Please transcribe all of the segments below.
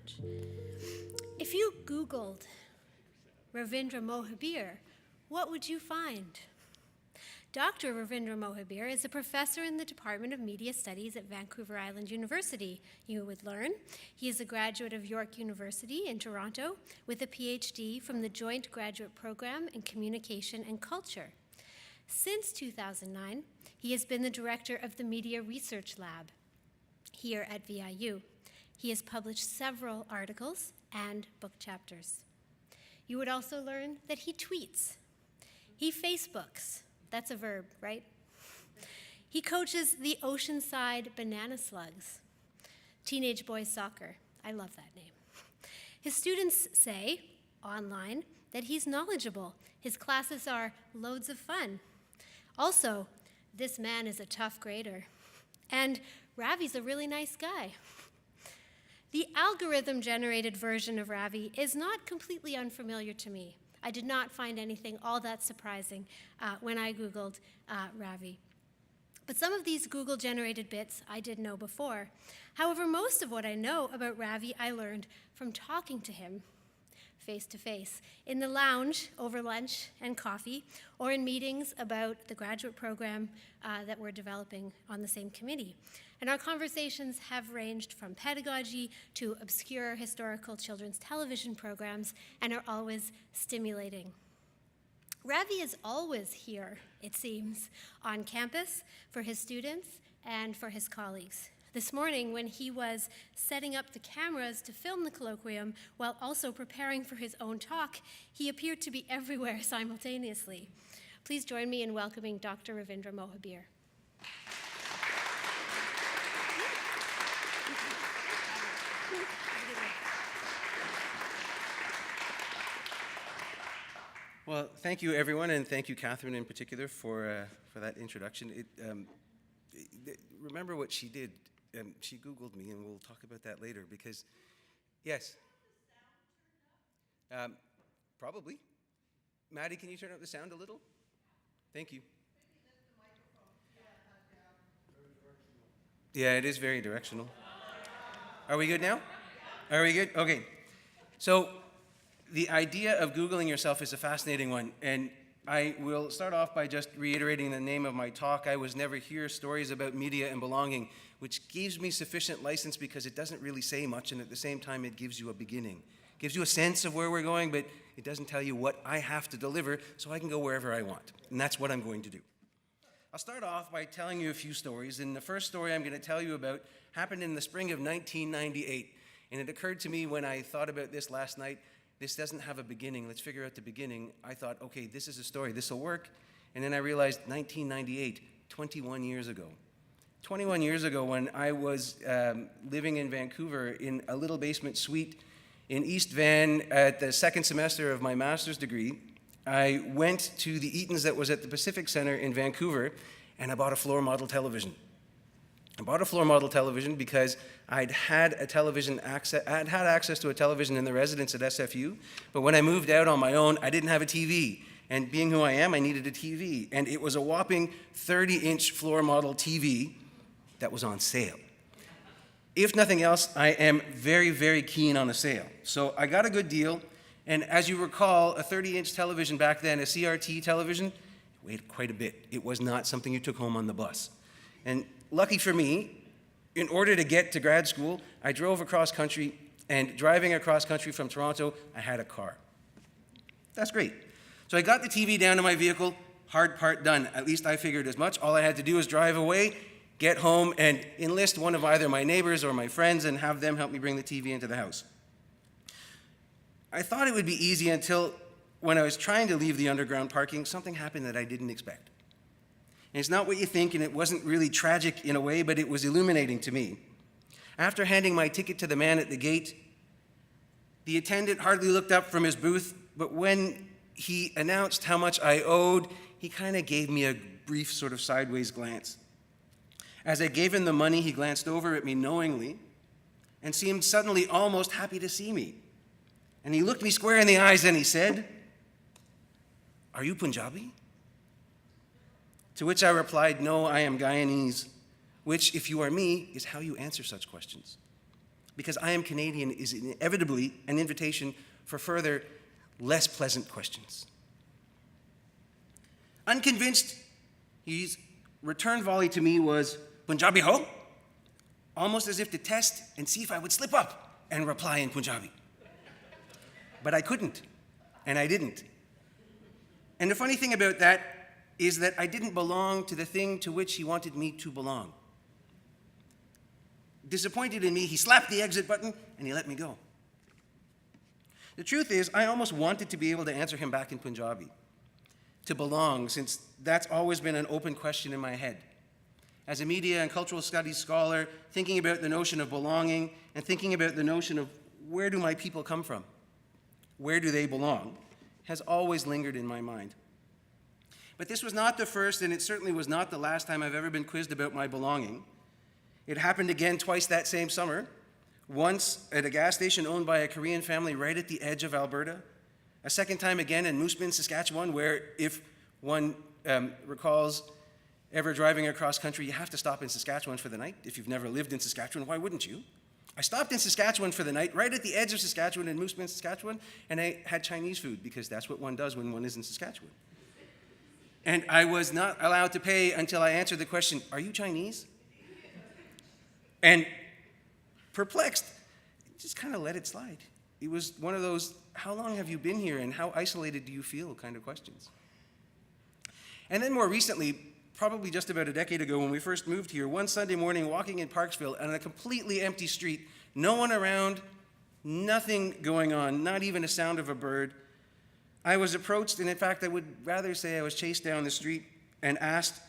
much. If you Googled Ravindra Mohabeer, what would you find? Dr. Ravindra Mohabeer is a professor in the Department of Media Studies at Vancouver Island University. You would learn he is a graduate of York University in Toronto with a PhD from the Joint Graduate Program in Communication and Culture. Since 2009, he has been the director of the Media Research Lab here at VIU. He has published several articles and book chapters. You would also learn that he tweets. He Facebooks. That's a verb, right? He coaches the Oceanside Banana Slugs, teenage boys soccer. I love that name. His students say, online, that he's knowledgeable. His classes are loads of fun. Also, this man is a tough grader. And Ravi's a really nice guy. The algorithm-generated version of Ravi is not completely unfamiliar to me. I did not find anything all that surprising when I Googled Ravi. But some of these Google-generated bits I did know before. However, most of what I know about Ravi I learned from talking to him face-to-face, in the lounge over lunch and coffee, or in meetings about the graduate program that we're developing on the same committee. And our conversations have ranged from pedagogy to obscure historical children's television programs and are always stimulating. Ravi is always here, it seems, on campus for his students and for his colleagues. This morning, when he was setting up the cameras to film the colloquium while also preparing for his own talk, he appeared to be everywhere simultaneously. Please join me in welcoming Dr. Ravindra Mohabeer. Well, thank you, everyone, and thank you, Catherine, in particular, for that introduction. Remember what she did. She Googled me, and we'll talk about that later, because, yes? Probably. Maddie, can you turn up the sound a little? Thank you. Yeah, it is very directional. Are we good now? Are we good? Okay. So, the idea of Googling yourself is a fascinating one, and I will start off by just reiterating the name of my talk. I Was Never Here, Stories About Media and Belonging, which gives me sufficient license because it doesn't really say much, and at the same time it gives you a beginning. It gives you a sense of where we're going, but it doesn't tell you what I have to deliver so I can go wherever I want, and that's what I'm going to do. I'll start off by telling you a few stories, and the first story I'm going to tell you about happened in the spring of 1998, and it occurred to me when I thought about this last night, this doesn't have a beginning, let's figure out the beginning. I thought, okay, this is a story, this will work. And then I realized 1998, 21 years ago. 21 years ago when I was living in Vancouver in a little basement suite in East Van at the second semester of my master's degree, I went to the Eaton's that was at the Pacific Center in Vancouver, and I bought a floor model television. I bought a floor model television because I'd had access to a television in the residence at SFU, but when I moved out on my own, I didn't have a TV. And being who I am, I needed a TV. And it was a whopping 30-inch floor model TV that was on sale. If nothing else, I am very, very keen on a sale. So I got a good deal, and as you recall, a 30-inch television back then, a CRT television, weighed quite a bit. It was not something you took home on the bus. And lucky for me, in order to get to grad school, I drove across country, and driving across country from Toronto, I had a car. That's great. So I got the TV down to my vehicle, hard part done. At least I figured as much. All I had to do was drive away, get home, and enlist one of either my neighbors or my friends and have them help me bring the TV into the house. I thought it would be easy until when I was trying to leave the underground parking, something happened that I didn't expect. And it's not what you think, and it wasn't really tragic in a way, but it was illuminating to me. After handing my ticket to the man at the gate, the attendant hardly looked up from his booth, but when he announced how much I owed, he kind of gave me a brief sort of sideways glance. As I gave him the money, he glanced over at me knowingly and seemed suddenly almost happy to see me. And he looked me square in the eyes and he said, "Are you Punjabi?" To which I replied, "No, I am Guyanese," which, if you are me, is how you answer such questions. because I am Canadian is inevitably an invitation for further, less pleasant questions. Unconvinced, his return volley to me was, Punjabi ho? Almost as if to test and see if I would slip up and reply in Punjabi. But I couldn't, and I didn't. And the funny thing about that is that I didn't belong to the thing to which he wanted me to belong. Disappointed in me, he slapped the exit button and he let me go. The truth is, I almost wanted to be able to answer him back in Punjabi, to belong, since that's always been an open question in my head. As a media and cultural studies scholar, thinking about the notion of belonging and thinking about the notion of where do my people come from, where do they belong, has always lingered in my mind. But this was not the first, and it certainly was not the last time I've ever been quizzed about my belonging. It happened again twice that same summer, once at a gas station owned by a Korean family right at the edge of Alberta, a second time again in Moose Bend, Saskatchewan, where if one recalls ever driving across country, you have to stop in Saskatchewan for the night. If you've never lived in Saskatchewan, why wouldn't you? I stopped in Saskatchewan for the night, right at the edge of Saskatchewan in Moose Bend, Saskatchewan, and I had Chinese food because that's what one does when one is in Saskatchewan. And I was not allowed to pay until I answered the question, are you Chinese? And perplexed, just kind of let it slide. It was one of those, how long have you been here and how isolated do you feel kind of questions. And then more recently, probably just about a decade ago when we first moved here, one Sunday morning walking in Parksville on a completely empty street, no one around, nothing going on, not even a sound of a bird, I was approached, and in fact I would rather say I was chased down the street and asked,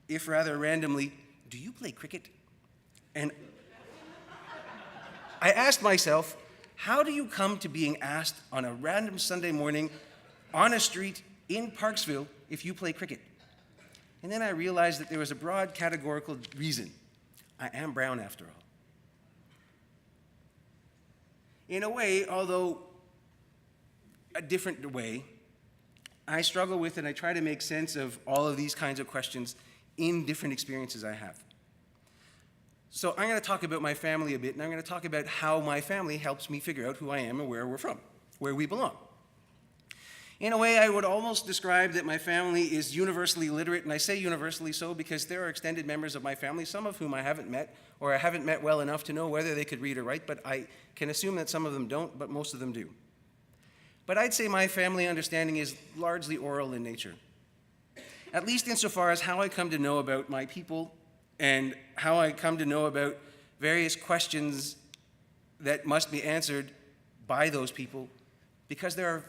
if rather randomly, do you play cricket? And I asked myself, how do you come to being asked on a random Sunday morning on a street in Parksville if you play cricket? And then I realized that there was a broad categorical reason. I am brown after all. In a way, although a different way, I struggle with and I try to make sense of all of these kinds of questions in different experiences I have. So I'm going to talk about my family a bit, and I'm going to talk about how my family helps me figure out who I am and where we're from, where we belong. In a way, I would almost describe that my family is universally literate, and I say universally so because there are extended members of my family, some of whom I haven't met, or I haven't met well enough to know whether they could read or write, but I can assume that some of them don't, but most of them do. But I'd say my family understanding is largely oral in nature, at least insofar as how I come to know about my people and how I come to know about various questions that must be answered by those people, because there are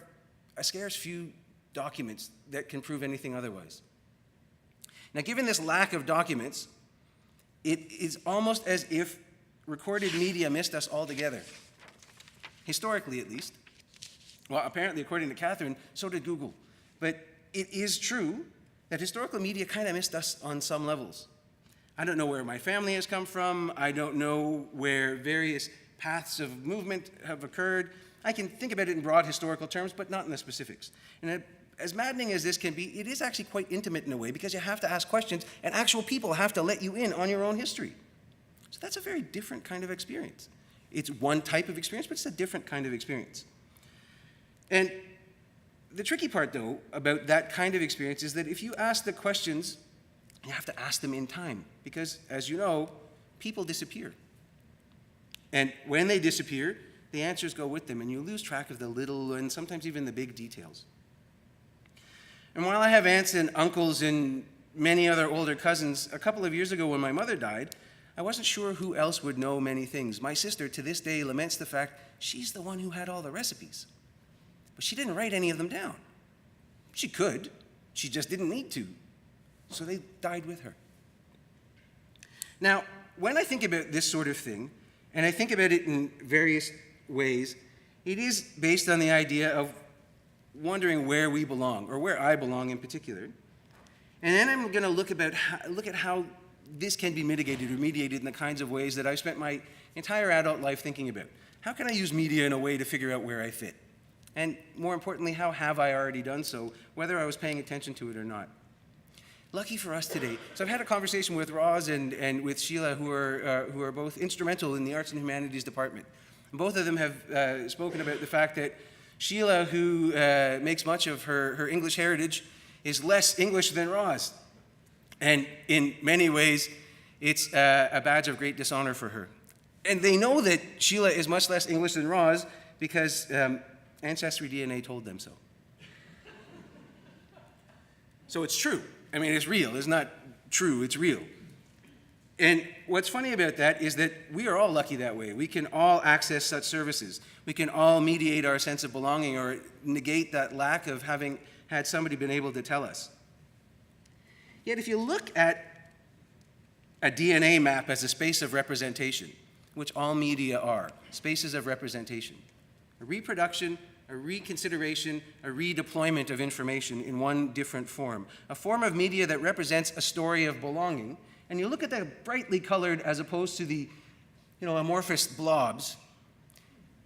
a scarce few documents that can prove anything otherwise. Now, given this lack of documents, it is almost as if recorded media missed us altogether, historically at least. Well, apparently, according to Catherine, so did Google. But it is true that historical media kind of missed us on some levels. I don't know where my family has come from. I don't know where various paths of movement have occurred. I can think about it in broad historical terms, but not in the specifics. And as maddening as this can be, it is actually quite intimate in a way because you have to ask questions and actual people have to let you in on your own history. So that's a very different kind of experience. It's one type of experience, but it's a different kind of experience. And the tricky part, though, about that kind of experience is that if you ask the questions, you have to ask them in time because, as you know, people disappear. And when they disappear, the answers go with them, and you lose track of the little and sometimes even the big details. And while I have aunts and uncles and many other older cousins, a couple of years ago when my mother died, I wasn't sure who else would know many things. My sister, to this day, laments the fact she's the one who had all the recipes. But she didn't write any of them down. She could, she just didn't need to. So they died with her. Now, when I think about this sort of thing, and I think about it in various ways, it is based on the idea of wondering where we belong, or where I belong in particular. And then I'm going to look at how this can be mitigated or mediated in the kinds of ways that I've spent my entire adult life thinking about. How can I use media in a way to figure out where I fit? And more importantly, how have I already done so, whether I was paying attention to it or not? Lucky for us today. So I've had a conversation with Roz and with Sheila, who are both instrumental in the Arts and Humanities department. And both of them have spoken about the fact that Sheila, who makes much of her English heritage, is less English than Roz. And in many ways, it's a badge of great dishonor for her. And they know that Sheila is much less English than Roz because Ancestry DNA told them so. So it's true. I mean, it's real. It's not true, it's real. And what's funny about that is that we are all lucky that way. We can all access such services. We can all mediate our sense of belonging or negate that lack of having had somebody been able to tell us. Yet if you look at a DNA map as a space of representation, which all media are, spaces of representation, a reproduction, a reconsideration, a redeployment of information in one different form, a form of media that represents a story of belonging, and you look at the brightly colored as opposed to the amorphous blobs.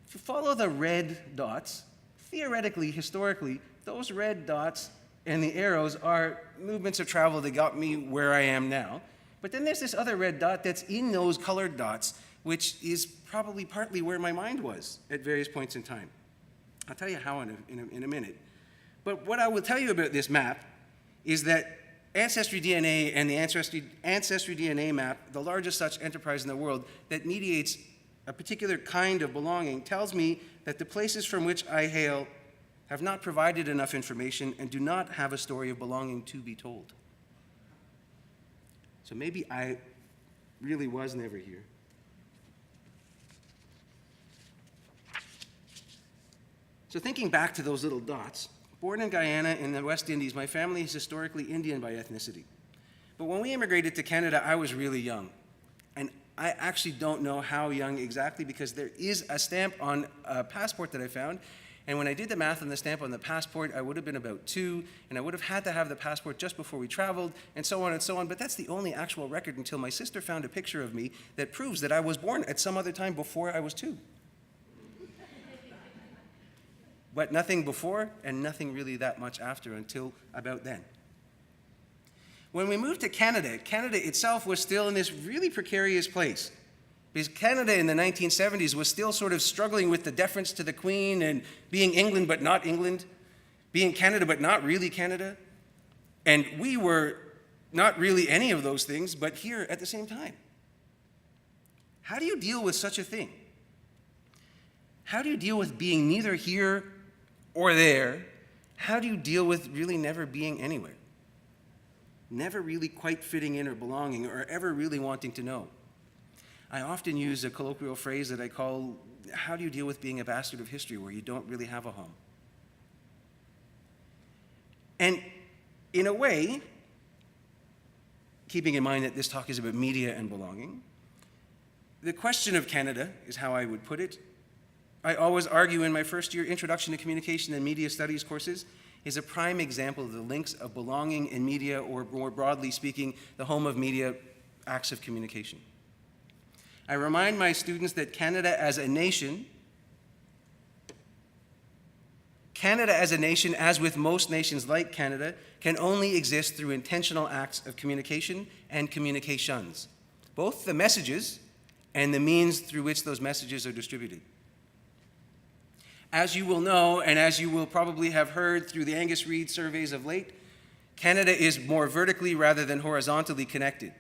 If you follow the red dots, theoretically, historically, those red dots and the arrows are movements of travel that got me where I am now. But then there's this other red dot that's in those colored dots, which is probably partly where my mind was at various points in time. I'll tell you how in a minute. But what I will tell you about this map is that Ancestry DNA and the Ancestry DNA map, the largest such enterprise in the world that mediates a particular kind of belonging, tells me that the places from which I hail have not provided enough information and do not have a story of belonging to be told. So maybe I really was never here. So thinking back to those little dots, born in Guyana in the West Indies, my family is historically Indian by ethnicity. But when we immigrated to Canada, I was really young. And I actually don't know how young exactly because there is a stamp on a passport that I found. And when I did the math on the stamp on the passport, I would have been about 2, and I would have had to have the passport just before we traveled, and so on and so on. But that's the only actual record until my sister found a picture of me that proves that I was born at some other time before I was 2. But nothing before and nothing really that much after until about then. When we moved to Canada, Canada itself was still in this really precarious place. Because Canada in the 1970s was still sort of struggling with the deference to the Queen and being England but not England, being Canada but not really Canada. And we were not really any of those things, but here at the same time. How do you deal with such a thing? How do you deal with being neither here or there? How do you deal with really never being anywhere? Never really quite fitting in or belonging or ever really wanting to know. I often use a colloquial phrase that I call, how do you deal with being a bastard of history where you don't really have a home? And in a way, keeping in mind that this talk is about media and belonging, the question of Canada is how I would put it. I always argue in my first year Introduction to Communication and Media Studies courses is a prime example of the links of belonging in media, or more broadly speaking, the home of media acts of communication. I remind my students that Canada as a nation, as with most nations like Canada, can only exist through intentional acts of communication and communications, both the messages and the means through which those messages are distributed. As you will know, and as you will probably have heard through the Angus Reid surveys of late, Canada is more vertically rather than horizontally connected.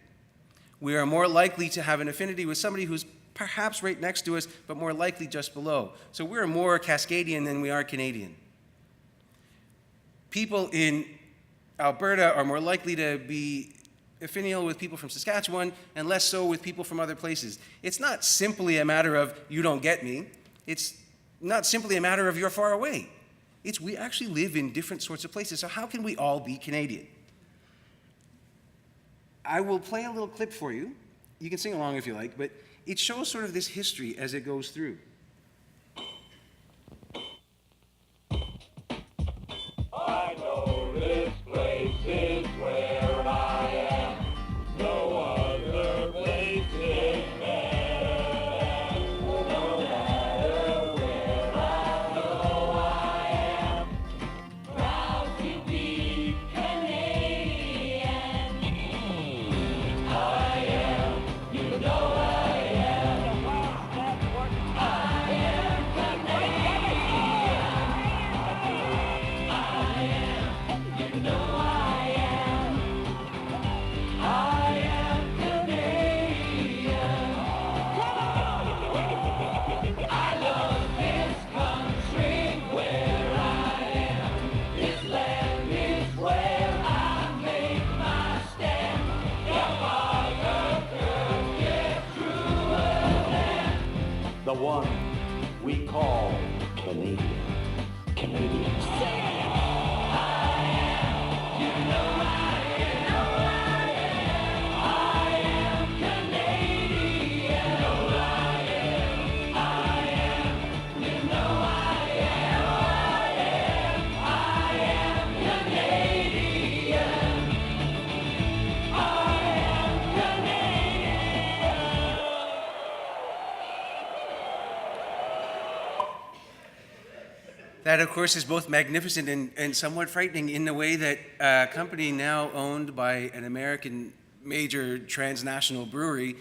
We are more likely to have an affinity with somebody who's perhaps right next to us, but more likely just below. So we're more Cascadian than we are Canadian. People in Alberta are more likely to be affinal with people from Saskatchewan and less so with people from other places. It's not simply a matter of you don't get me. It's not simply a matter of you're far away. It's we actually live in different sorts of places. So how can we all be Canadian? I will play a little clip for you. You can sing along if you like, but it shows sort of this history as it goes through. I know this place is where I am. No other place is better. No matter where I know I am. Proud to be Canadian. That, of course, is both magnificent and somewhat frightening in the way that a company now owned by an American major transnational brewery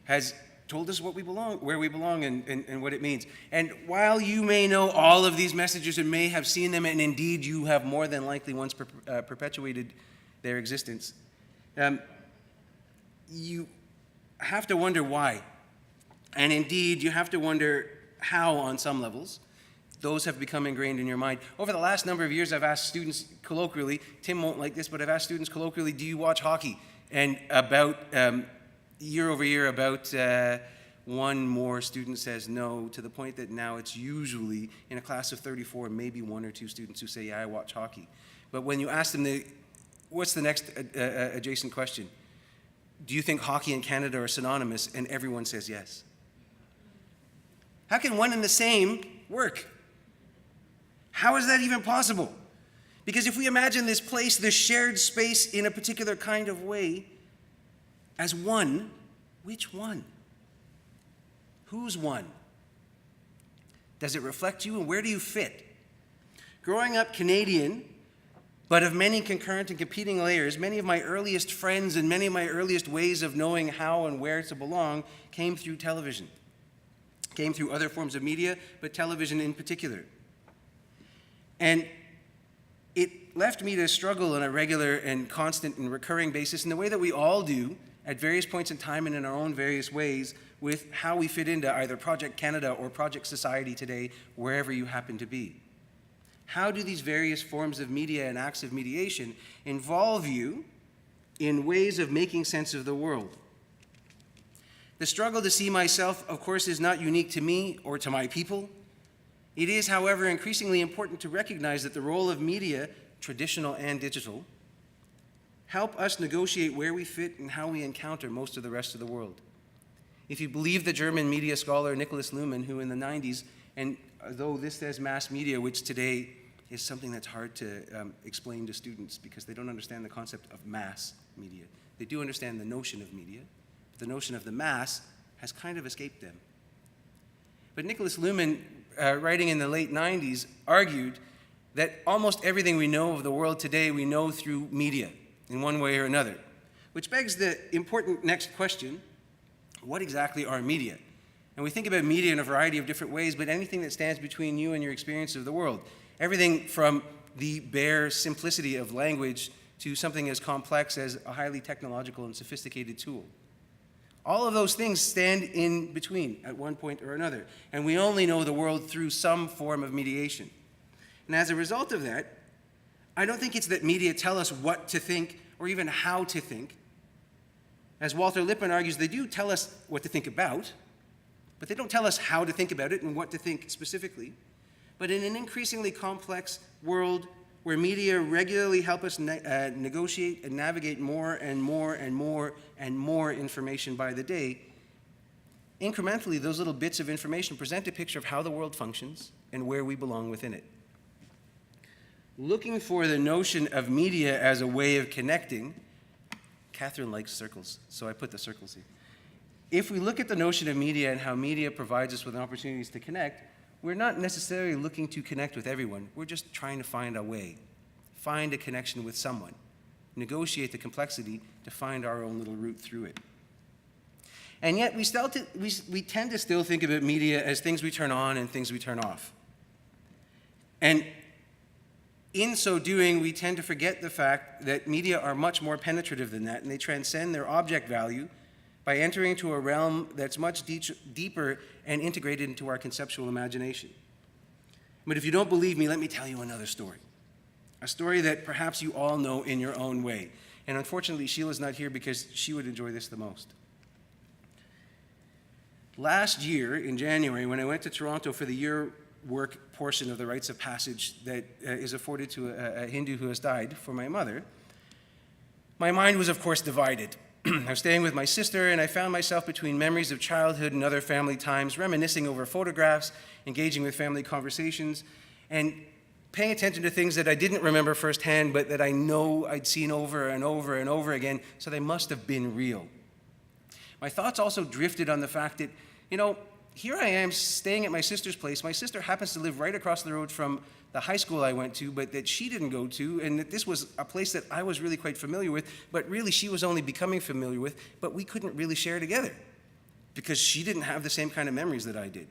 has told us what we belong, where we belong, and what it means. And while you may know all of these messages and may have seen them, and indeed you have more than likely once perpetuated their existence, you have to wonder why. And indeed, you have to wonder how, on some levels, those have become ingrained in your mind. Over the last number of years, I've asked students colloquially, Tim won't like this, but I've asked students colloquially, do you watch hockey? And about year over year, about one more student says no, to the point that now it's usually in a class of 34, maybe one or two students who say, yeah, I watch hockey. But when you ask them, what's the next adjacent question? Do you think hockey and Canada are synonymous? And everyone says yes. How can one and the same work? How is that even possible? Because if we imagine this place, this shared space in a particular kind of way, as one, which one? Who's one? Does it reflect you, and where do you fit? Growing up Canadian, but of many concurrent and competing layers, many of my earliest friends and many of my earliest ways of knowing how and where to belong came through television. Came through other forms of media, but television in particular. And it left me to struggle on a regular and constant and recurring basis in the way that we all do at various points in time and in our own various ways with how we fit into either Project Canada or Project Society today, wherever you happen to be. How do these various forms of media and acts of mediation involve you in ways of making sense of the world? The struggle to see myself, of course, is not unique to me or to my people. It is, however, increasingly important to recognize that the role of media, traditional and digital, help us negotiate where we fit and how we encounter most of the rest of the world. If you believe the German media scholar Niklas Luhmann, who in the 90s, and though this says mass media, which today is something that's hard to explain to students because they don't understand the concept of mass media. They do understand the notion of media, but the notion of the mass has kind of escaped them. But Niklas Luhmann, writing in the late 90s, argued that almost everything we know of the world today we know through media in one way or another, which begs the important next question, what exactly are media? And we think about media in a variety of different ways, but anything that stands between you and your experience of the world. Everything from the bare simplicity of language to something as complex as a highly technological and sophisticated tool. All of those things stand in between at one point or another, and we only know the world through some form of mediation. And as a result of that, I don't think it's that media tell us what to think or even how to think. As Walter Lippmann argues, they do tell us what to think about, but they don't tell us how to think about it and what to think specifically. But in an increasingly complex world where media regularly help us negotiate and navigate more and more and more and more information by the day, incrementally those little bits of information present a picture of how the world functions and where we belong within it. Looking for the notion of media as a way of connecting, Catherine likes circles, so I put the circles here. If we look at the notion of media and how media provides us with opportunities to connect, we're not necessarily looking to connect with everyone. We're just trying to find a way, find a connection with someone, negotiate the complexity to find our own little route through it. And yet we tend to still think about media as things we turn on and things we turn off. And in so doing, we tend to forget the fact that media are much more penetrative than that, and they transcend their object value by entering into a realm that's much deeper and integrated into our conceptual imagination. But if you don't believe me, let me tell you another story. A story that perhaps you all know in your own way. And unfortunately, Sheila's not here because she would enjoy this the most. Last year, in January, when I went to Toronto for the year work portion of the rites of passage that is afforded to a Hindu who has died for my mother, my mind was, of course, divided. I was staying with my sister, and I found myself between memories of childhood and other family times, reminiscing over photographs, engaging with family conversations, and paying attention to things that I didn't remember firsthand, but that I know I'd seen over and over and over again, so they must have been real. My thoughts also drifted on the fact that, here I am staying at my sister's place. My sister happens to live right across the road from the high school I went to, but that she didn't go to, and that this was a place that I was really quite familiar with, but really she was only becoming familiar with, but we couldn't really share together because she didn't have the same kind of memories that I did.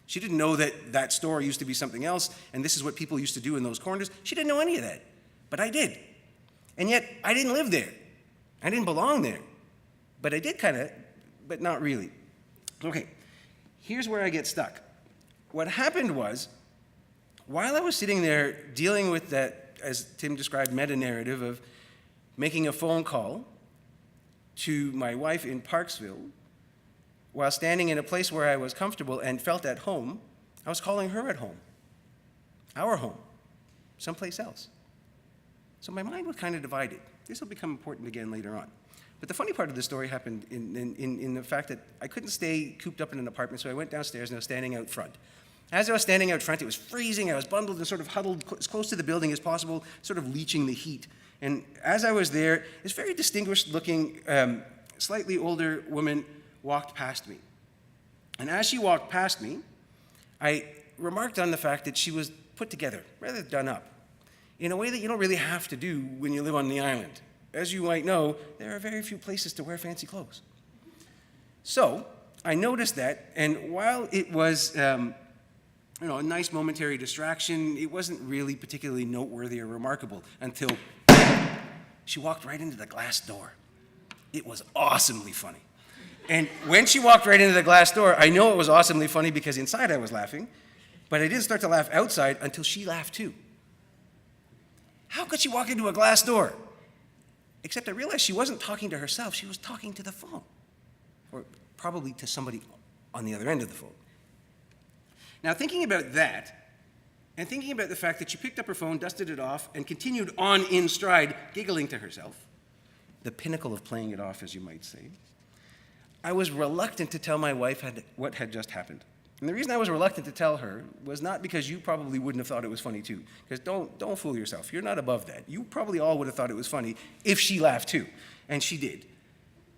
She didn't know that that store used to be something else, and this is what people used to do in those corners. She didn't know any of that, but I did. And yet, I didn't live there. I didn't belong there. But I did kind of, but not really. Okay, here's where I get stuck. What happened was, while I was sitting there dealing with that, as Tim described, meta-narrative of making a phone call to my wife in Parksville, while standing in a place where I was comfortable and felt at home, I was calling her at home, our home, someplace else. So my mind was kind of divided. This will become important again later on. But the funny part of the story happened in the fact that I couldn't stay cooped up in an apartment, so I went downstairs and I was standing out front. As I was standing out front, it was freezing. I was bundled and sort of huddled as close to the building as possible, sort of leeching the heat. And as I was there, this very distinguished-looking, slightly older woman walked past me. And as she walked past me, I remarked on the fact that she was put together, rather done up, in a way that you don't really have to do when you live on the island. As you might know, there are very few places to wear fancy clothes. So I noticed that, and while it was a nice momentary distraction, it wasn't really particularly noteworthy or remarkable until she walked right into the glass door. It was awesomely funny. And when she walked right into the glass door, I know it was awesomely funny because inside I was laughing, but I didn't start to laugh outside until she laughed too. How could she walk into a glass door? Except I realized she wasn't talking to herself, she was talking to the phone. Or probably to somebody on the other end of the phone. Now, thinking about that, and thinking about the fact that she picked up her phone, dusted it off, and continued on in stride, giggling to herself, the pinnacle of playing it off, as you might say, I was reluctant to tell my wife what had just happened. And the reason I was reluctant to tell her was not because you probably wouldn't have thought it was funny too, because don't fool yourself. You're not above that. You probably all would have thought it was funny if she laughed too, and she did.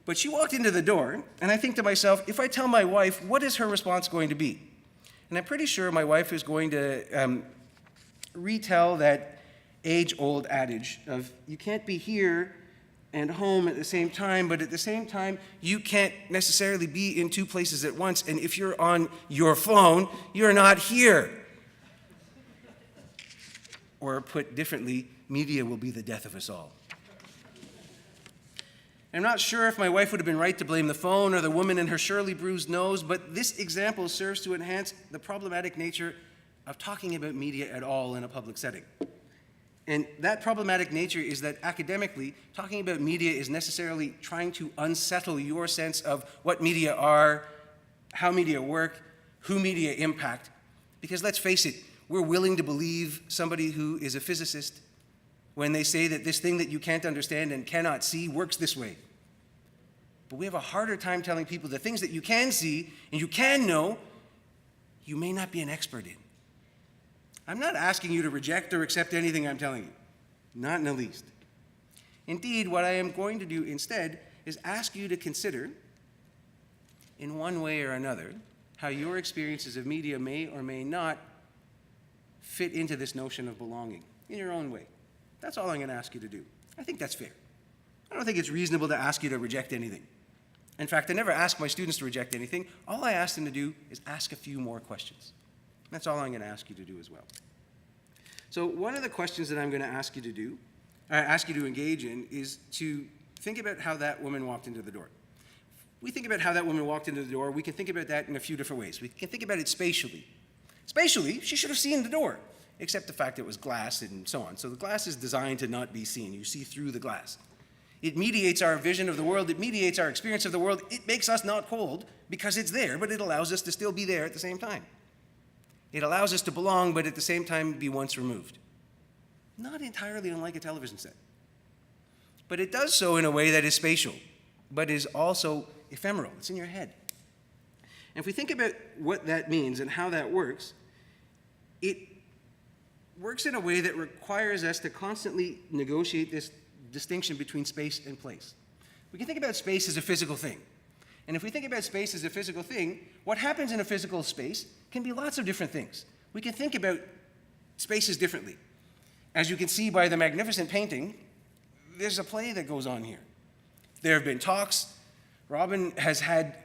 But she walked into the door, and I think to myself, if I tell my wife, what is her response going to be? And I'm pretty sure my wife is going to retell that age-old adage of you can't be here and home at the same time, but at the same time, you can't necessarily be in two places at once, and if you're on your phone, you're not here. Or put differently, media will be the death of us all. I'm not sure if my wife would have been right to blame the phone or the woman in her surely bruised nose, but this example serves to enhance the problematic nature of talking about media at all in a public setting. And that problematic nature is that academically, talking about media is necessarily trying to unsettle your sense of what media are, how media work, who media impact. Because let's face it, we're willing to believe somebody who is a physicist when they say that this thing that you can't understand and cannot see works this way. But we have a harder time telling people the things that you can see and you can know, you may not be an expert in. I'm not asking you to reject or accept anything I'm telling you, not in the least. Indeed, what I am going to do instead is ask you to consider, in one way or another, how your experiences of media may or may not fit into this notion of belonging in your own way. That's all I'm going to ask you to do. I think that's fair. I don't think it's reasonable to ask you to reject anything. In fact, I never ask my students to reject anything. All I ask them to do is ask a few more questions. That's all I'm going to ask you to do as well. So one of the questions that I'm going to ask you to engage in is to think about how that woman walked into the door. We think about how that woman walked into the door, we can think about that in a few different ways. We can think about it spatially. Spatially, she should have seen the door, except the fact it was glass and so on. So the glass is designed to not be seen. You see through the glass. It mediates our vision of the world. It mediates our experience of the world. It makes us not cold because it's there, but it allows us to still be there at the same time. It allows us to belong, but at the same time be once removed. Not entirely unlike a television set. But it does so in a way that is spatial, but is also ephemeral. It's in your head. And if we think about what that means and how that works, it works in a way that requires us to constantly negotiate this distinction between space and place. We can think about space as a physical thing. And if we think about space as a physical thing, what happens in a physical space can be lots of different things. We can think about spaces differently. As you can see by the magnificent painting, there's a play that goes on here. There have been talks. Robin has had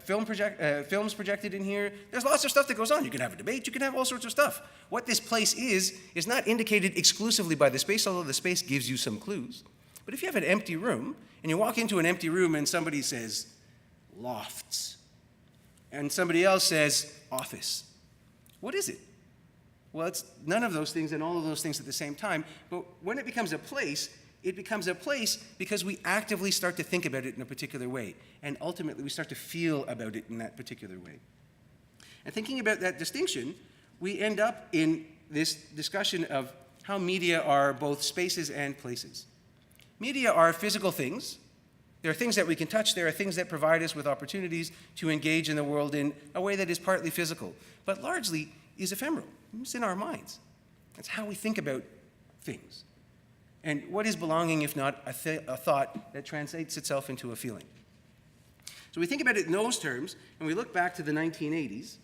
films projected in here. There's lots of stuff that goes on. You can have a debate. You can have all sorts of stuff. What this place is not indicated exclusively by the space, although the space gives you some clues. But if you have an empty room, and you walk into an empty room and somebody says, lofts, and somebody else says, office, what is it? Well, it's none of those things and all of those things at the same time. But when it becomes a place because we actively start to think about it in a particular way. And ultimately, we start to feel about it in that particular way. And thinking about that distinction, we end up in this discussion of how media are both spaces and places. Media are physical things. There are things that we can touch. There are things that provide us with opportunities to engage in the world in a way that is partly physical, but largely is ephemeral. It's in our minds. That's how we think about things. And what is belonging if not a thought that translates itself into a feeling? So we think about it in those terms, and we look back to the 1980s.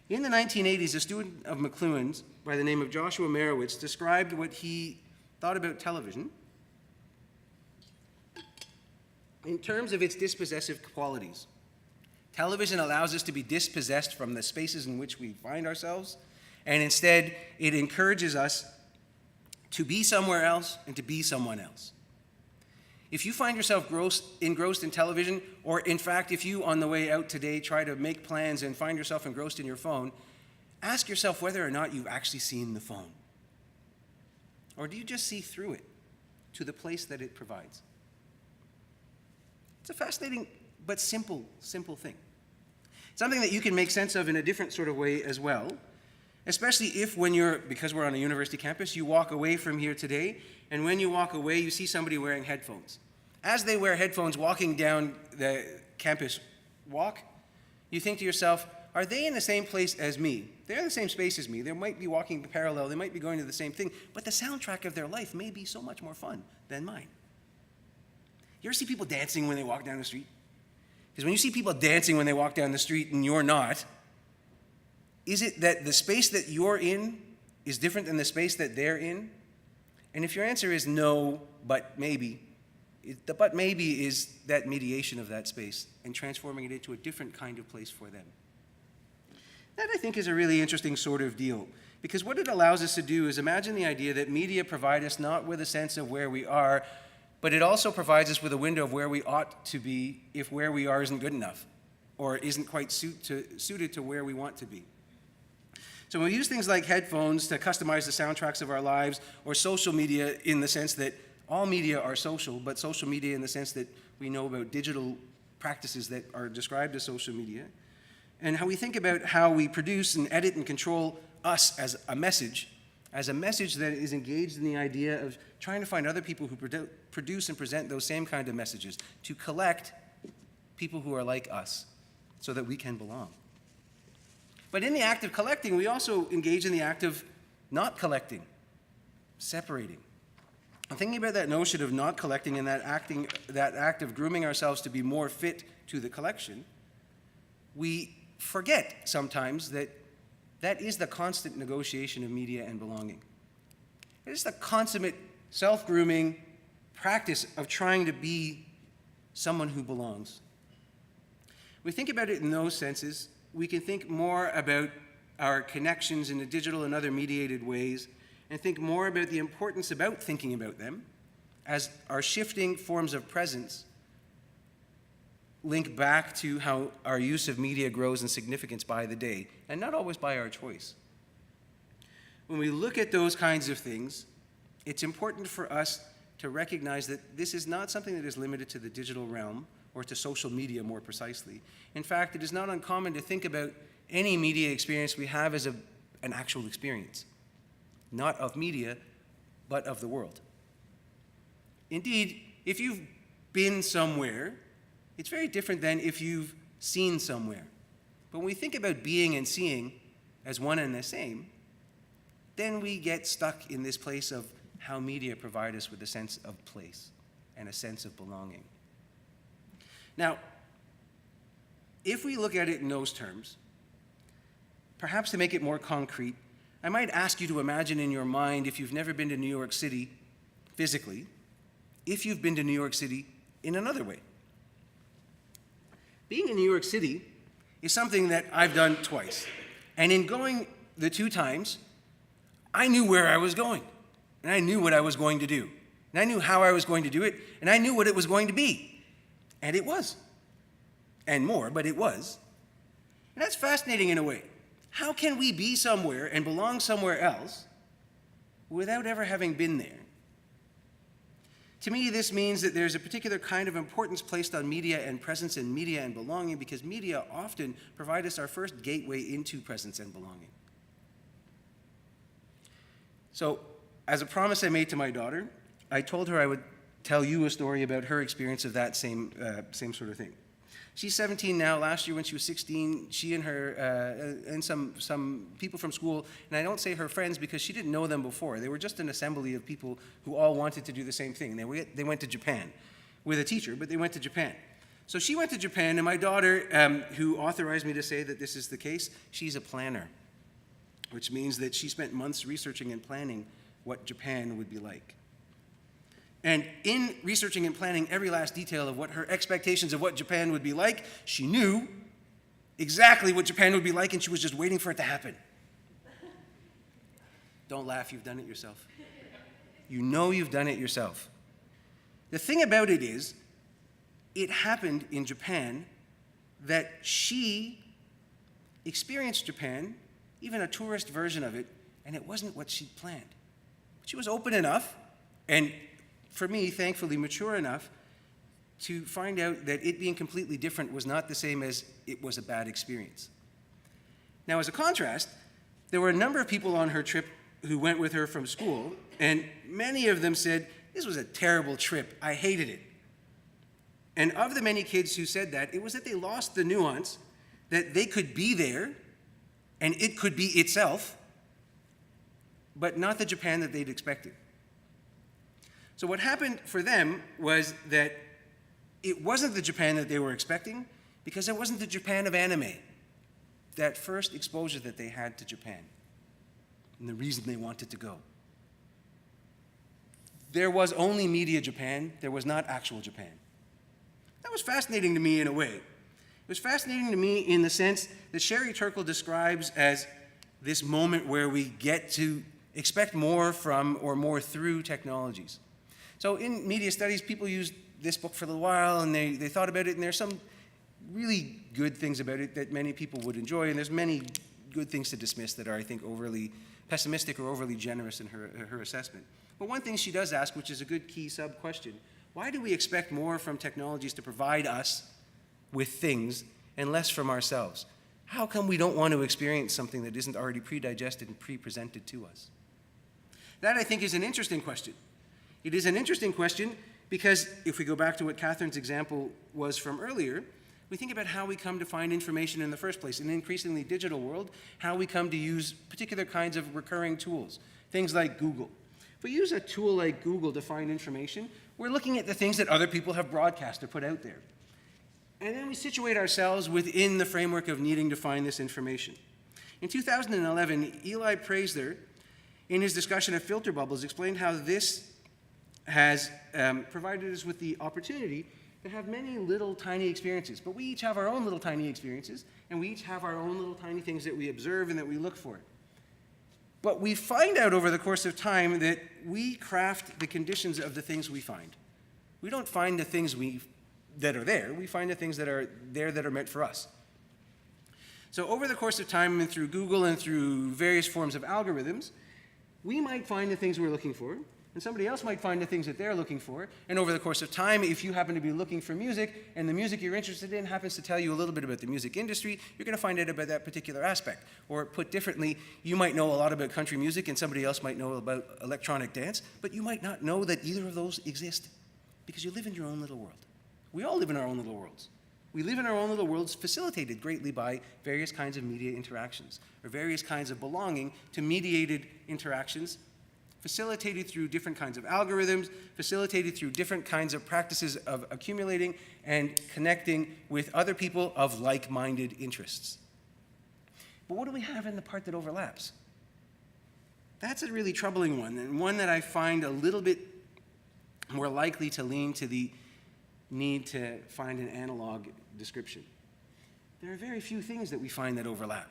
In the 1980s, a student of McLuhan's by the name of Joshua Merowitz described what he thought about television in terms of its dispossessive qualities. Television allows us to be dispossessed from the spaces in which we find ourselves, and instead it encourages us to be somewhere else and to be someone else. If you find yourself engrossed in television, or in fact, if you on the way out today try to make plans and find yourself engrossed in your phone, ask yourself whether or not you've actually seen the phone. Or do you just see through it to the place that it provides? It's a fascinating but simple thing. Something that you can make sense of in a different sort of way as well, especially if because we're on a university campus, you walk away from here today, and when you walk away, you see somebody wearing headphones. As they wear headphones walking down the campus walk, you think to yourself, are they in the same place as me? They're in the same space as me. They might be walking parallel. They might be going to the same thing, but the soundtrack of their life may be so much more fun than mine. You ever see people dancing when they walk down the street? Because when you see people dancing when they walk down the street and you're not, is it that the space that you're in is different than the space that they're in? And if your answer is no, but maybe, the but maybe is that mediation of that space and transforming it into a different kind of place for them. That, I think, is a really interesting sort of deal, because what it allows us to do is imagine the idea that media provide us not with a sense of where we are, but it also provides us with a window of where we ought to be if where we are isn't good enough or isn't quite suited to where we want to be. So we use things like headphones to customize the soundtracks of our lives, or social media in the sense that all media are social, but social media in the sense that we know about digital practices that are described as social media, and how we think about how we produce and edit and control us as a message that is engaged in the idea of trying to find other people who produce and present those same kind of messages, to collect people who are like us so that we can belong. But in the act of collecting, we also engage in the act of not collecting, separating. I'm thinking about that notion of not collecting and that act of grooming ourselves to be more fit to the collection. We forget sometimes that is the constant negotiation of media and belonging. It is the consummate self-grooming practice of trying to be someone who belongs. We think about it in those senses. We can think more about our connections in the digital and other mediated ways, and think more about the importance about thinking about them as our shifting forms of presence link back to how our use of media grows in significance by the day, and not always by our choice. When we look at those kinds of things, it's important for us to recognize that this is not something that is limited to the digital realm, or to social media more precisely. In fact, it is not uncommon to think about any media experience we have as an actual experience, not of media, but of the world. Indeed, if you've been somewhere, it's very different than if you've seen somewhere. But when we think about being and seeing as one and the same, then we get stuck in this place of how media provide us with a sense of place and a sense of belonging. Now, if we look at it in those terms, perhaps to make it more concrete, I might ask you to imagine in your mind, if you've never been to New York City physically, if you've been to New York City in another way. Being in New York City is something that I've done twice. And in going the 2 times, I knew where I was going. And I knew what I was going to do. And I knew how I was going to do it. And I knew what it was going to be. And it was. And more, but it was. And that's fascinating in a way. How can we be somewhere and belong somewhere else without ever having been there? To me, this means that there's a particular kind of importance placed on media and presence and media and belonging, because media often provide us our first gateway into presence and belonging. So, as a promise I made to my daughter, I told her I would tell you a story about her experience of that same sort of thing. She's 17 now. Last year when she was 16, she and her and some people from school, and I don't say her friends because she didn't know them before. They were just an assembly of people who all wanted to do the same thing. They went to Japan with a teacher, but they went to Japan. So she went to Japan, and my daughter, who authorized me to say that this is the case, she's a planner, which means that she spent months researching and planning what Japan would be like. And in researching and planning every last detail of what her expectations of what Japan would be like, she knew exactly what Japan would be like, and she was just waiting for it to happen. Don't laugh, you've done it yourself. You know you've done it yourself. The thing about it is, it happened in Japan that she experienced Japan, even a tourist version of it, and it wasn't what she'd planned. She was open enough, and for me, thankfully, mature enough to find out that it being completely different was not the same as it was a bad experience. Now, as a contrast, there were a number of people on her trip who went with her from school, and many of them said, "This was a terrible trip. I hated it." And of the many kids who said that, it was that they lost the nuance that they could be there, and it could be itself, but not the Japan that they'd expected. So what happened for them was that it wasn't the Japan that they were expecting, because it wasn't the Japan of anime, that first exposure that they had to Japan, and the reason they wanted to go. There was only media Japan, there was not actual Japan. That was fascinating to me in a way. It was fascinating to me in the sense that Sherry Turkle describes as this moment where we get to expect more from or more through technologies. So in media studies, people used this book for a little while, and they thought about it, and there's some really good things about it that many people would enjoy, and there's many good things to dismiss that are, I think, overly pessimistic or overly generous in her assessment. But one thing she does ask, which is a good key sub-question, why do we expect more from technologies to provide us with things and less from ourselves? How come we don't want to experience something that isn't already pre-digested and pre-presented to us? That, I think, is an interesting question. It is an interesting question because if we go back to what Catherine's example was from earlier, we think about how we come to find information in the first place. In an increasingly digital world, how we come to use particular kinds of recurring tools, things like Google. If we use a tool like Google to find information, we're looking at the things that other people have broadcast or put out there. And then we situate ourselves within the framework of needing to find this information. In 2011, Eli Preisler, in his discussion of filter bubbles, explained how this has provided us with the opportunity to have many little tiny experiences. But we each have our own little tiny experiences, and we each have our own little tiny things that we observe and that we look for. But we find out over the course of time that we craft the conditions of the things we find. We don't find the things that are there. We find the things that are there that are meant for us. So over the course of time and through Google and through various forms of algorithms, we might find the things we're looking for, and somebody else might find the things that they're looking for. And over the course of time, if you happen to be looking for music, and the music you're interested in happens to tell you a little bit about the music industry, you're going to find out about that particular aspect. Or put differently, you might know a lot about country music, and somebody else might know about electronic dance, but you might not know that either of those exist, because you live in your own little world. We all live in our own little worlds. We live in our own little worlds, facilitated greatly by various kinds of media interactions, or various kinds of belonging to mediated interactions facilitated through different kinds of algorithms, facilitated through different kinds of practices of accumulating and connecting with other people of like-minded interests. But what do we have in the part that overlaps? That's a really troubling one, and one that I find a little bit more likely to lean to the need to find an analog description. There are very few things that we find that overlap.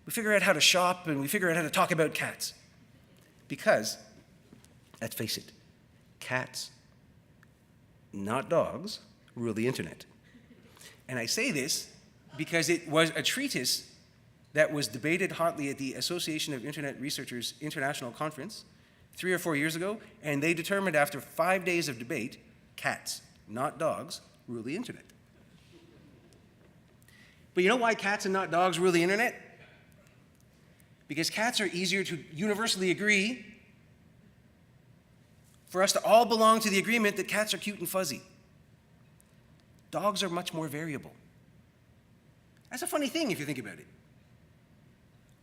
We figure out how to shop, and we figure out how to talk about cats. Because, let's face it, cats, not dogs, rule the internet. And I say this because it was a treatise that was debated hotly at the Association of Internet Researchers International Conference 3 or 4 years ago, and they determined after 5 days of debate, cats, not dogs, rule the internet. But you know why cats and not dogs rule the internet? Because cats are easier to universally agree for us to all belong to the agreement that cats are cute and fuzzy. Dogs are much more variable. That's a funny thing if you think about it.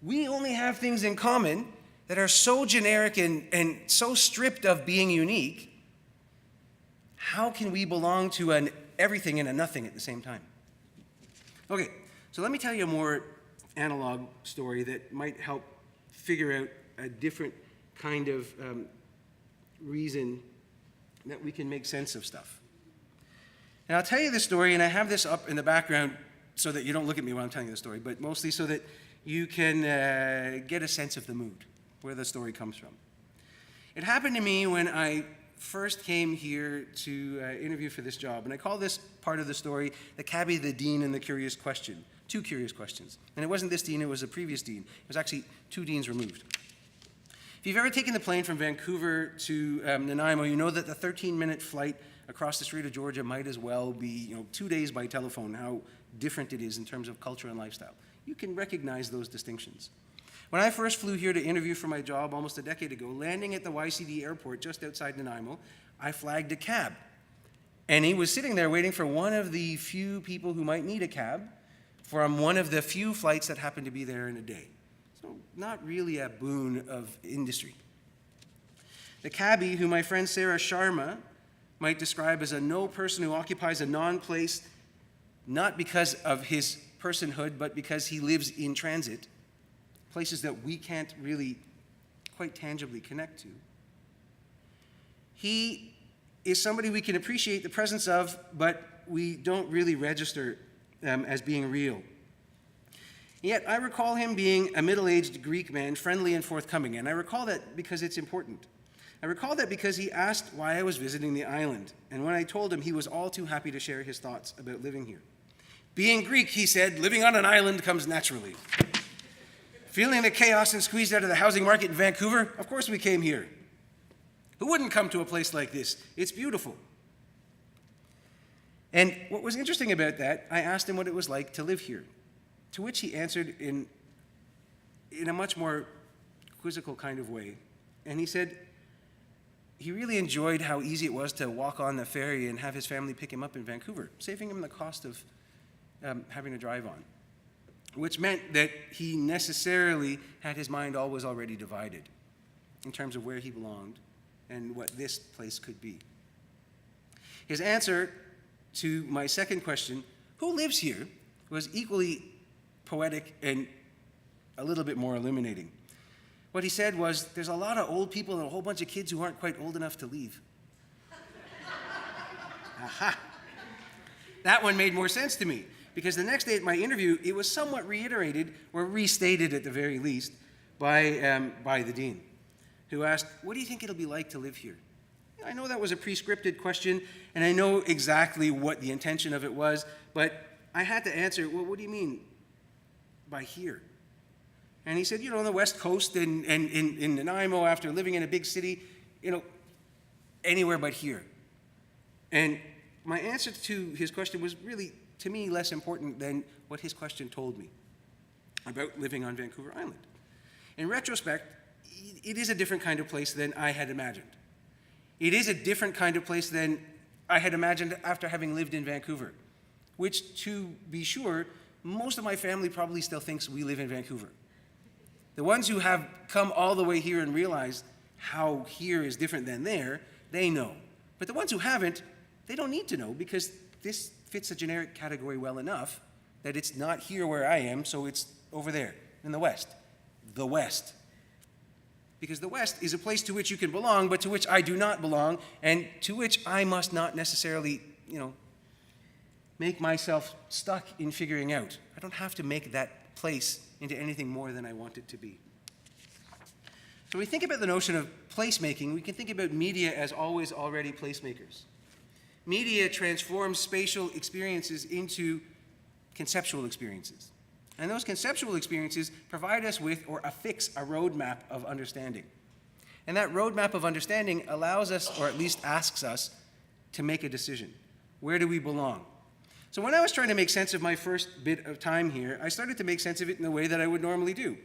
We only have things in common that are so generic and so stripped of being unique. How can we belong to an everything and a nothing at the same time? Okay, so let me tell you a more analog story that might help figure out a different kind of reason that we can make sense of stuff. And I'll tell you this story, and I have this up in the background so that you don't look at me while I'm telling you the story, but mostly so that you can get a sense of the mood, where the story comes from. It happened to me when I first came here to interview for this job, and I call this part of the story the cabbie, the dean, and the curious question. 2 curious questions. And it wasn't this dean, it was a previous dean. It was actually 2 deans removed. If you've ever taken the plane from Vancouver to Nanaimo, you know that the 13-minute flight across the strait of Georgia might as well be 2 days by telephone, how different it is in terms of culture and lifestyle. You can recognize those distinctions. When I first flew here to interview for my job almost a decade ago, landing at the YCD airport just outside Nanaimo, I flagged a cab. And he was sitting there waiting for one of the few people who might need a cab from one of the few flights that happened to be there in a day. So not really a boon of industry. The cabbie, who my friend Sarah Sharma might describe as a no person who occupies a non-place, not because of his personhood, but because he lives in transit, places that we can't really quite tangibly connect to. He is somebody we can appreciate the presence of, but we don't really register as being real. Yet I recall him being a middle-aged Greek man, friendly and forthcoming, and I recall that because it's important. I recall that because he asked why I was visiting the island, and when I told him, he was all too happy to share his thoughts about living here. Being Greek, he said, living on an island comes naturally. Feeling the chaos and squeezed out of the housing market in Vancouver, of course we came here. Who wouldn't come to a place like this? It's beautiful. And what was interesting about that, I asked him what it was like to live here, to which he answered in a much more quizzical kind of way. And he said he really enjoyed how easy it was to walk on the ferry and have his family pick him up in Vancouver, saving him the cost of having to drive on, which meant that he necessarily had his mind always already divided in terms of where he belonged and what this place could be. His answer to my second question, who lives here, was equally poetic and a little bit more illuminating. What he said was, there's a lot of old people and a whole bunch of kids who aren't quite old enough to leave. Aha! That one made more sense to me, because the next day at my interview, it was somewhat reiterated, or restated at the very least, by the dean, who asked, what do you think it'll be like to live here? I know that was a pre-scripted question, and I know exactly what the intention of it was, but I had to answer, well, what do you mean by here? And he said, on the West Coast and in Nanaimo, after living in a big city, anywhere but here. And my answer to his question was really, to me, less important than what his question told me about living on Vancouver Island. In retrospect, it is a different kind of place than I had imagined. It is a different kind of place than I had imagined after having lived in Vancouver, which, to be sure, most of my family probably still thinks we live in Vancouver. The ones who have come all the way here and realized how here is different than there, they know. But the ones who haven't, they don't need to know because this fits a generic category well enough that it's not here where I am, so it's over there in the West. The West. Because the West is a place to which you can belong, but to which I do not belong, and to which I must not necessarily, make myself stuck in figuring out. I don't have to make that place into anything more than I want it to be. So when we think about the notion of placemaking, we can think about media as always already placemakers. Media transforms spatial experiences into conceptual experiences. And those conceptual experiences provide us with or affix a roadmap of understanding. And that roadmap of understanding allows us, or at least asks us, to make a decision. Where do we belong? So when I was trying to make sense of my first bit of time here, I started to make sense of it in the way that I would normally do.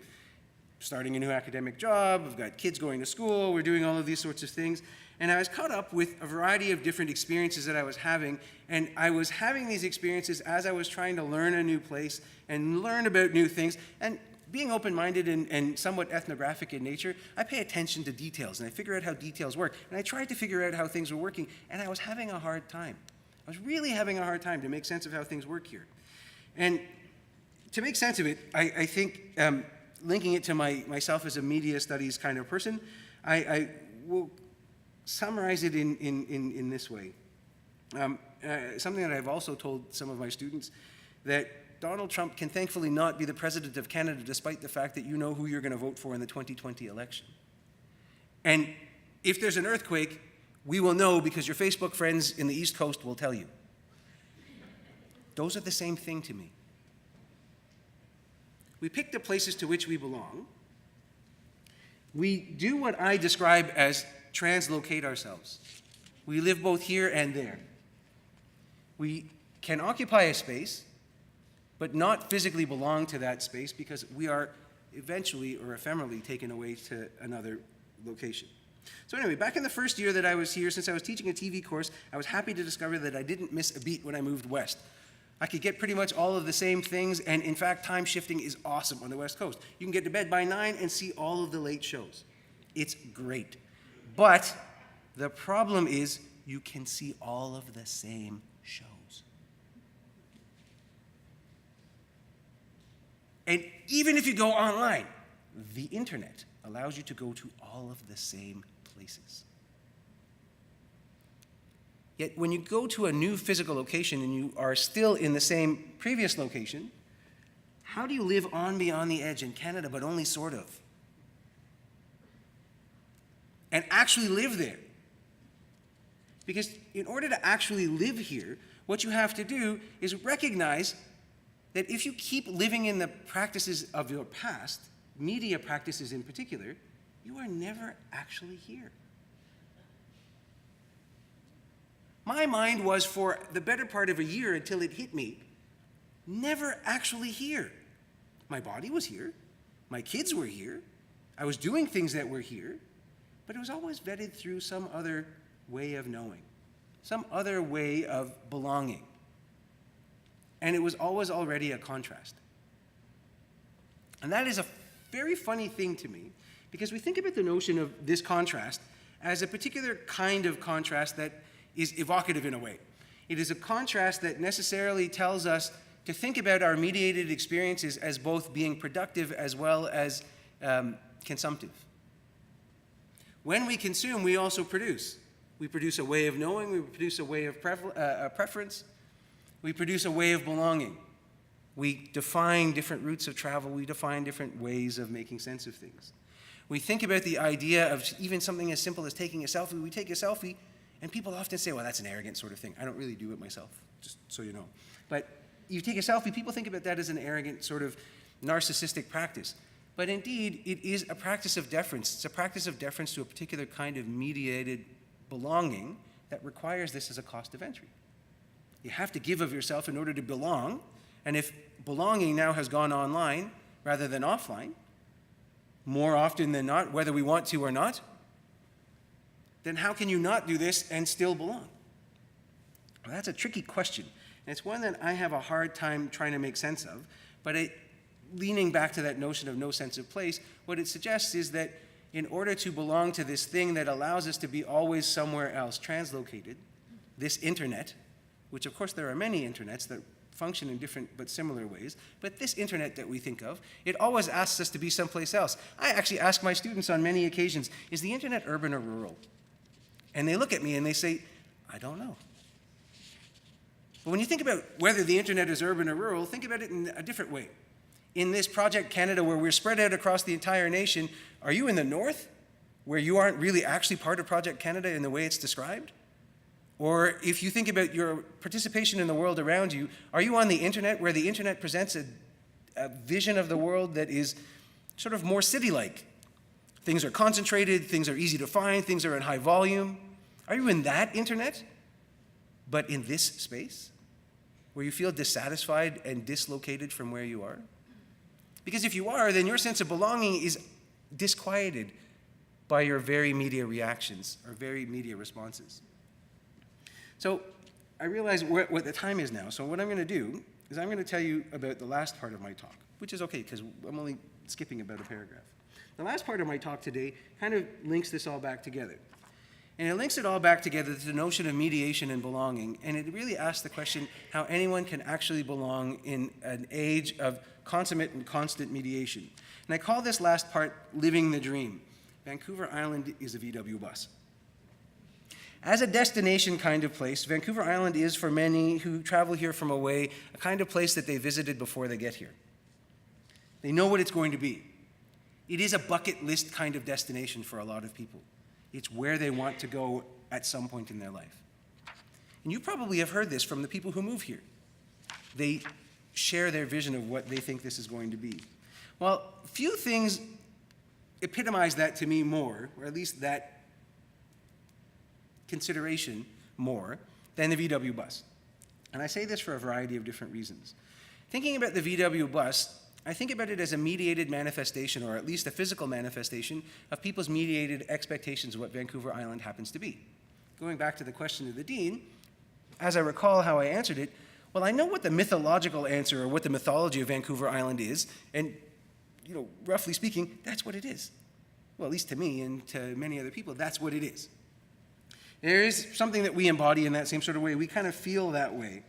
Starting a new academic job, I've got kids going to school, we're doing all of these sorts of things. And I was caught up with a variety of different experiences that I was having. And I was having these experiences as I was trying to learn a new place and learn about new things. And being open-minded and somewhat ethnographic in nature, I pay attention to details, and I figure out how details work. And I tried to figure out how things were working, and I was having a hard time. I was really having a hard time to make sense of how things work here. And to make sense of it, I think linking it to myself as a media studies kind of person, I will summarize it in this way. Something that I've also told some of my students, that Donald Trump can thankfully not be the president of Canada despite the fact that you know who you're going to vote for in the 2020 election. And if there's an earthquake, we will know because your Facebook friends in the East Coast will tell you. Those are the same thing to me. We pick the places to which we belong. We do what I describe as translocate ourselves. We live both here and there. We can occupy a space, but not physically belong to that space because we are eventually or ephemerally taken away to another location. So anyway, back in the first year that I was here, since I was teaching a TV course, I was happy to discover that I didn't miss a beat when I moved west. I could get pretty much all of the same things, and in fact, time shifting is awesome on the West Coast. You can get to bed by 9 and see all of the late shows. It's great. But the problem is you can see all of the same shows. And even if you go online, the internet allows you to go to all of the same places. Yet when you go to a new physical location and you are still in the same previous location, how do you live on beyond the edge in Canada, but only sort of? And actually live there? Because in order to actually live here, what you have to do is recognize that if you keep living in the practices of your past, media practices in particular, you are never actually here. My mind was, for the better part of a year until it hit me, never actually here. My body was here. My kids were here. I was doing things that were here. But it was always vetted through some other way of knowing, some other way of belonging. And it was always already a contrast. And that is a very funny thing to me, because we think about the notion of this contrast as a particular kind of contrast that is evocative in a way. It is a contrast that necessarily tells us to think about our mediated experiences as both being productive as well as consumptive. When we consume, we also produce. We produce a way of knowing, we produce a way of preference, we produce a way of belonging. We define different routes of travel, we define different ways of making sense of things. We think about the idea of even something as simple as taking a selfie. We take a selfie, and people often say, well, that's an arrogant sort of thing. I don't really do it myself, just so you know. But you take a selfie, people think about that as an arrogant sort of narcissistic practice. But indeed, it is a practice of deference. It's a practice of deference to a particular kind of mediated belonging that requires this as a cost of entry. You have to give of yourself in order to belong. And if belonging now has gone online rather than offline, more often than not, whether we want to or not, then how can you not do this and still belong? Well, that's a tricky question. And it's one that I have a hard time trying to make sense of, but it leaning back to that notion of no sense of place, what it suggests is that in order to belong to this thing that allows us to be always somewhere else, translocated, this internet, which of course there are many internets that function in different but similar ways, but this internet that we think of, it always asks us to be someplace else. I actually ask my students on many occasions, is the internet urban or rural? And they look at me and they say, I don't know. But when you think about whether the internet is urban or rural, think about it in a different way. In this Project Canada, where we're spread out across the entire nation, are you in the north, where you aren't really actually part of Project Canada in the way it's described? Or if you think about your participation in the world around you, are you on the internet, where the internet presents a vision of the world that is sort of more city-like? Things are concentrated, things are easy to find, things are in high volume. Are you in that internet, but in this space, where you feel dissatisfied and dislocated from where you are? Because if you are, then your sense of belonging is disquieted by your very media reactions, or very media responses. So I realize what the time is now, so what I'm going to do is I'm going to tell you about the last part of my talk, which is okay, because I'm only skipping about a paragraph. The last part of my talk today kind of links this all back together. And it links it all back together to the notion of mediation and belonging, and it really asks the question how anyone can actually belong in an age of consummate and constant mediation. And I call this last part living the dream. Vancouver Island is a VW bus. As a destination kind of place, Vancouver Island is, for many who travel here from away, a kind of place that they visited before they get here. They know what it's going to be. It is a bucket list kind of destination for a lot of people. It's where they want to go at some point in their life. And you probably have heard this from the people who move here. They share their vision of what they think this is going to be. Well, few things epitomize that to me more, or at least that consideration more, than the VW bus. And I say this for a variety of different reasons. Thinking about the VW bus, I think about it as a mediated manifestation, or at least a physical manifestation, of people's mediated expectations of what Vancouver Island happens to be. Going back to the question of the Dean, as I recall how I answered it, well, I know what the mythological answer, or what the mythology of Vancouver Island is, and roughly speaking, that's what it is. Well, at least to me and to many other people, that's what it is. There is something that we embody in that same sort of way. We kind of feel that way.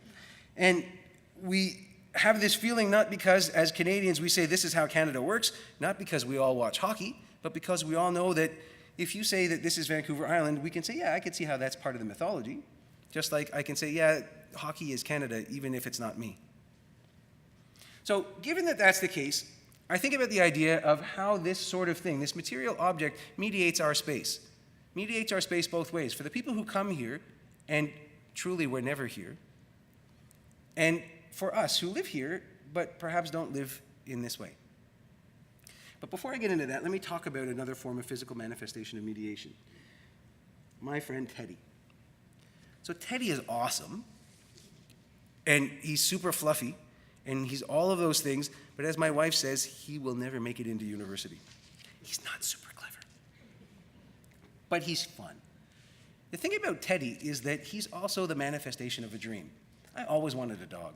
And we have this feeling not because, as Canadians, we say this is how Canada works, not because we all watch hockey, but because we all know that if you say that this is Vancouver Island, we can say, yeah, I can see how that's part of the mythology. Just like I can say, yeah, hockey is Canada, even if it's not me. So given that that's the case, I think about the idea of how this sort of thing, this material object, mediates our space. Mediates our space both ways. For the people who come here, and truly we're never here, and for us who live here, but perhaps don't live in this way. But before I get into that, let me talk about another form of physical manifestation of mediation. My friend Teddy. So Teddy is awesome, and he's super fluffy, and he's all of those things, but as my wife says, he will never make it into university. He's not super clever. But he's fun. The thing about Teddy is that he's also the manifestation of a dream. I always wanted a dog.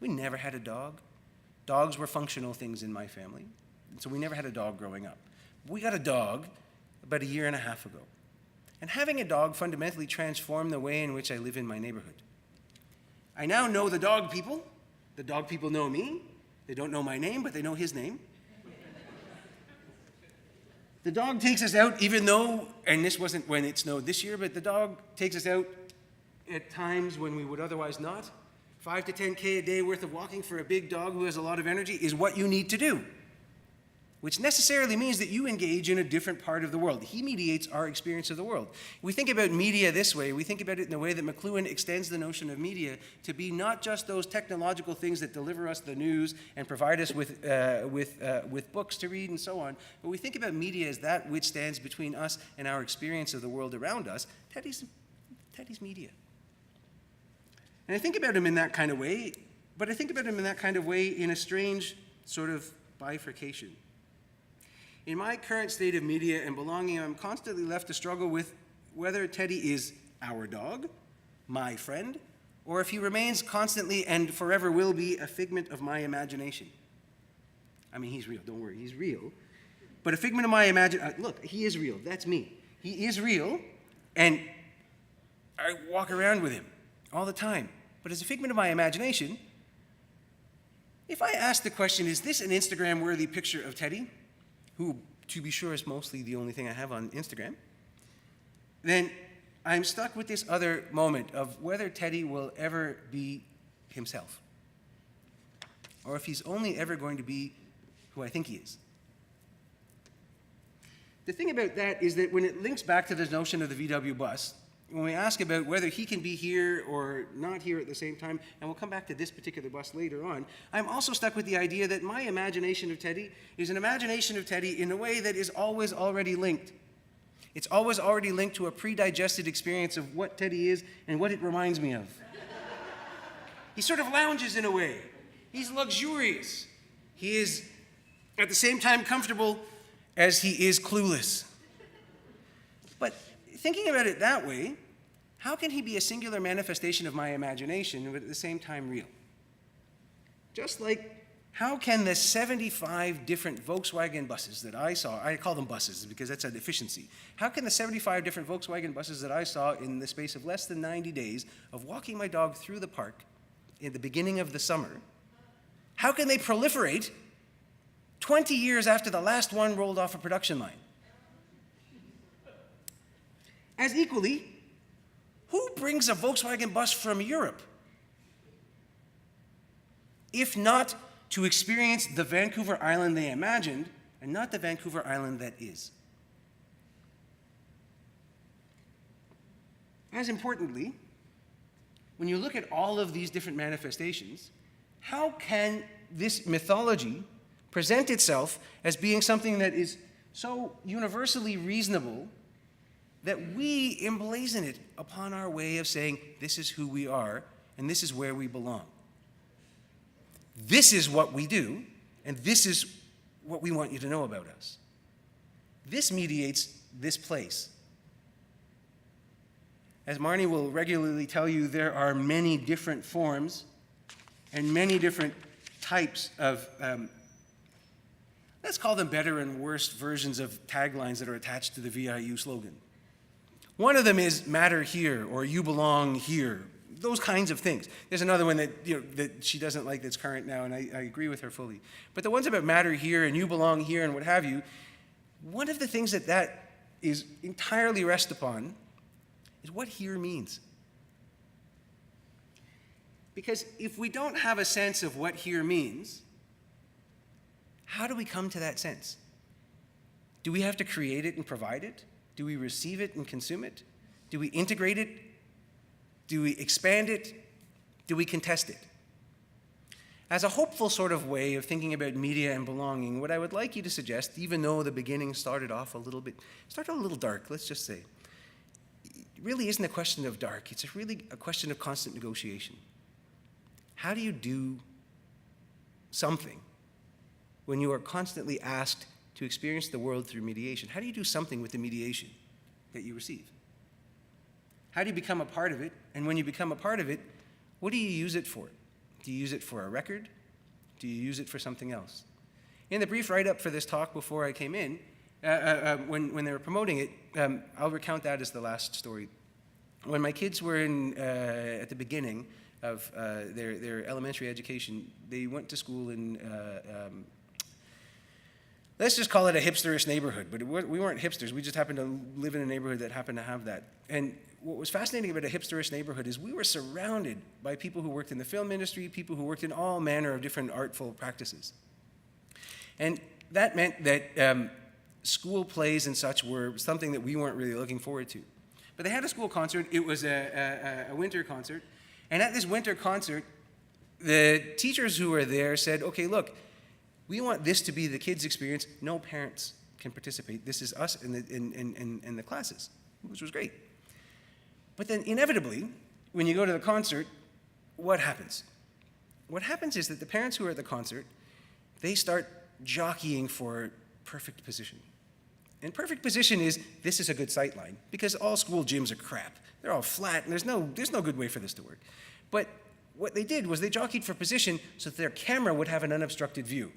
We never had a dog. Dogs were functional things in my family, and so we never had a dog growing up. We got a dog about a year and a half ago. And having a dog fundamentally transformed the way in which I live in my neighborhood. I now know the dog people. The dog people know me. They don't know my name, but they know his name. The dog takes us out, even though, and this wasn't when it snowed this year, but the dog takes us out at times when we would otherwise not. 5 to 10K a day worth of walking for a big dog who has a lot of energy is what you need to do, which necessarily means that you engage in a different part of the world. He mediates our experience of the world. We think about media this way. We think about it in the way that McLuhan extends the notion of media to be not just those technological things that deliver us the news and provide us with books to read and so on, but we think about media as that which stands between us and our experience of the world around us. Teddy's media. And I think about him in that kind of way, but I think about him in that kind of way in a strange sort of bifurcation. In my current state of media and belonging, I'm constantly left to struggle with whether Teddy is our dog, my friend, or if he remains constantly and forever will be a figment of my imagination. I mean, he's real, don't worry, he's real. But a figment of my imagination, look, he is real, that's me. He is real, and I walk around with him all the time. But as a figment of my imagination, if I ask the question, is this an Instagram-worthy picture of Teddy, who, to be sure, is mostly the only thing I have on Instagram, then I'm stuck with this other moment of whether Teddy will ever be himself, or if he's only ever going to be who I think he is. The thing about that is that when it links back to this notion of the VW bus, when we ask about whether he can be here or not here at the same time, and we'll come back to this particular bus later on, I'm also stuck with the idea that my imagination of Teddy is an imagination of Teddy in a way that is always already linked. It's always already linked to a pre-digested experience of what Teddy is and what it reminds me of. He sort of lounges in a way. He's luxurious. He is at the same time comfortable as he is clueless. But thinking about it that way, how can he be a singular manifestation of my imagination but at the same time real? Just like, how can the 75 different Volkswagen buses that I saw, I call them buses because that's an efficiency, how can the 75 different Volkswagen buses that I saw in the space of less than 90 days of walking my dog through the park in the beginning of the summer, how can they proliferate 20 years after the last one rolled off a production line? As equally, who brings a Volkswagen bus from Europe? If not to experience the Vancouver island they imagined, and not the Vancouver island that is. As importantly, when you look at all of these different manifestations, how can this mythology present itself as being something that is so universally reasonable that we emblazon it upon our way of saying, this is who we are, and this is where we belong. This is what we do, and this is what we want you to know about us. This mediates this place. As Marnie will regularly tell you, there are many different forms and many different types of, let's call them better and worse versions of taglines that are attached to the VIU slogan. One of them is matter here, or you belong here, those kinds of things. There's another one that, that she doesn't like that's current now, and I agree with her fully. But the ones about matter here and you belong here and what have you, one of the things that is entirely rest upon is what here means. Because if we don't have a sense of what here means, how do we come to that sense? Do we have to create it and provide it? Do we receive it and consume it? Do we integrate it? Do we expand it? Do we contest it? As a hopeful sort of way of thinking about media and belonging, what I would like you to suggest, even though the beginning started a little dark, let's just say, it really isn't a question of dark, it's really a question of constant negotiation. How do you do something when you are constantly asked to experience the world through mediation? How do you do something with the mediation that you receive? How do you become a part of it? And when you become a part of it, what do you use it for? Do you use it for a record? Do you use it for something else? In the brief write-up for this talk before I came in, when they were promoting it, I'll recount that as the last story. When my kids were at the beginning of their elementary education, they went to school in let's just call it a hipsterish neighborhood, but we weren't hipsters. We just happened to live in a neighborhood that happened to have that. And what was fascinating about a hipsterish neighborhood is we were surrounded by people who worked in the film industry, people who worked in all manner of different artful practices. And that meant that school plays and such were something that we weren't really looking forward to. But they had a school concert. It was a winter concert. And at this winter concert, the teachers who were there said, okay, look, we want this to be the kids' experience. No parents can participate. This is us and the classes, which was great. But then inevitably, when you go to the concert, what happens? What happens is that the parents who are at the concert, they start jockeying for perfect position. And perfect position is, this is a good sight line, because all school gyms are crap. They're all flat, and there's no good way for this to work. But what they did was they jockeyed for position so that their camera would have an unobstructed view.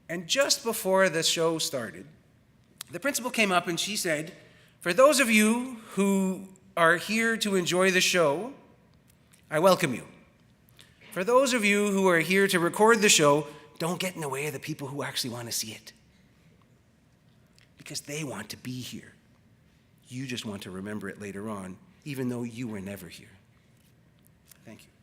And just before the show started, the principal came up and she said, for those of you who are here to enjoy the show, I welcome you. For those of you who are here to record the show, don't get in the way of the people who actually want to see it. Because they want to be here. You just want to remember it later on, even though you were never here. Thank you.